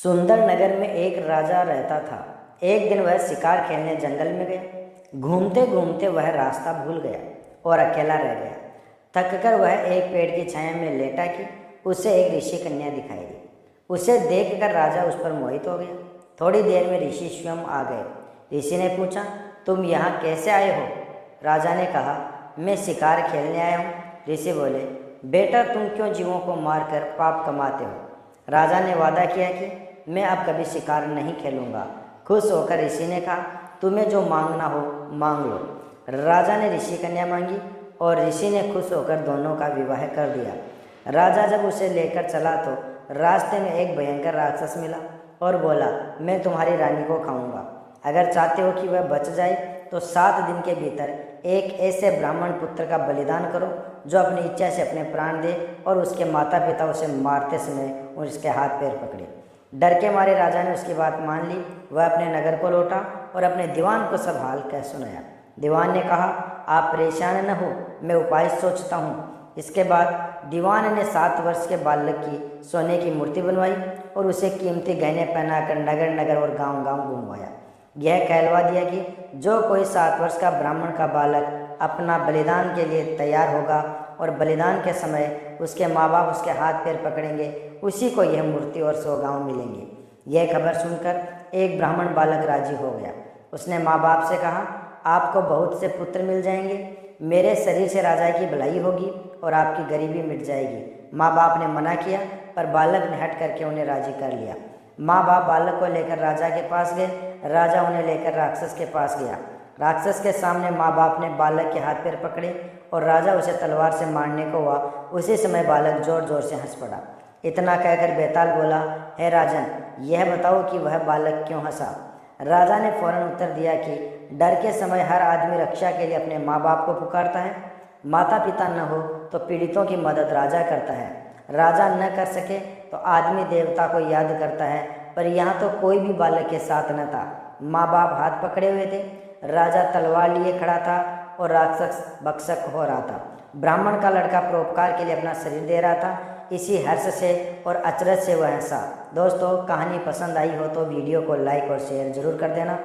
सुंदर नगर में एक राजा रहता था। एक दिन वह शिकार खेलने जंगल में गया। घूमते घूमते वह रास्ता भूल गया और अकेला रह गया। थककर वह एक पेड़ की छाया में लेटा कि उसे एक ऋषि कन्या दिखाई दी। उसे देखकर राजा उस पर मोहित हो गया। थोड़ी देर में ऋषि स्वयं आ गए। ऋषि ने पूछा, तुम यहाँ कैसे आए हो? राजा ने कहा, मैं शिकार खेलने आया हूँ। ऋषि बोले, बेटा तुम क्यों जीवों को मारकर पाप कमाते हो? राजा ने वादा किया कि मैं अब कभी शिकार नहीं खेलूंगा। खुश होकर ऋषि ने कहा, तुम्हें जो मांगना हो मांग लो। राजा ने ऋषि कन्या मांगी और ऋषि ने खुश होकर दोनों का विवाह कर दिया। राजा जब उसे लेकर चला तो रास्ते में एक भयंकर राक्षस मिला और बोला, मैं तुम्हारी रानी को खाऊंगा। अगर चाहते हो कि वह बच जाए तो 7 दिन के भीतर एक ऐसे ब्राह्मण पुत्र का बलिदान करो जो अपनी इच्छा से अपने प्राण दे और उसके माता पिता उसे मारते समय उसके हाथ पैर पकड़े। डर के मारे राजा ने उसकी बात मान ली। वह अपने नगर को लौटा और अपने दीवान को सब हाल कह सुनाया। दीवान ने कहा, आप परेशान न हो, मैं उपाय सोचता हूँ। इसके बाद दीवान ने 7 वर्ष के बालक की सोने की मूर्ति बनवाई और उसे कीमती गहने पहनाकर नगर नगर और गांव गांव घुमवाया। यह कहलवा दिया कि जो कोई 7 वर्ष का ब्राह्मण का बालक अपना बलिदान के लिए तैयार होगा और बलिदान के समय उसके माँ बाप उसके हाथ पैर पकड़ेंगे, उसी को यह मूर्ति और 100 गाँव मिलेंगे। यह खबर सुनकर एक ब्राह्मण बालक राजी हो गया। उसने माँ बाप से कहा, आपको बहुत से पुत्र मिल जाएंगे, मेरे शरीर से राजा की भलाई होगी और आपकी गरीबी मिट जाएगी। माँ बाप ने मना किया पर बालक ने हट करके उन्हें राजी कर लिया। माँ बाप बालक को लेकर राजा के पास गए। राजा उन्हें लेकर राक्षस के पास गया। राक्षस के सामने माँ बाप ने बालक के हाथ पैर पकड़े और राजा उसे तलवार से मारने को हुआ। उसी समय बालक जोर जोर से हंस पड़ा। इतना कहकर बेताल बोला, हे राजन, यह बताओ कि वह बालक क्यों हंसा? राजा ने फौरन उत्तर दिया कि डर के समय हर आदमी रक्षा के लिए अपने माँ बाप को पुकारता है। माता पिता न हो तो पीड़ितों की मदद राजा करता है। राजा न कर सके तो आदमी देवता को याद करता है। पर यहाँ तो कोई भी बालक के साथ न था। माँ बाप हाथ पकड़े हुए थे। राजा तलवार लिए खड़ा था और राक्षस भक्षक हो रहा था। ब्राह्मण का लड़का परोपकार के लिए अपना शरीर दे रहा था। इसी हर्ष से और अचरज से वह हंसा। दोस्तों, कहानी पसंद आई हो तो वीडियो को लाइक और शेयर जरूर कर देना।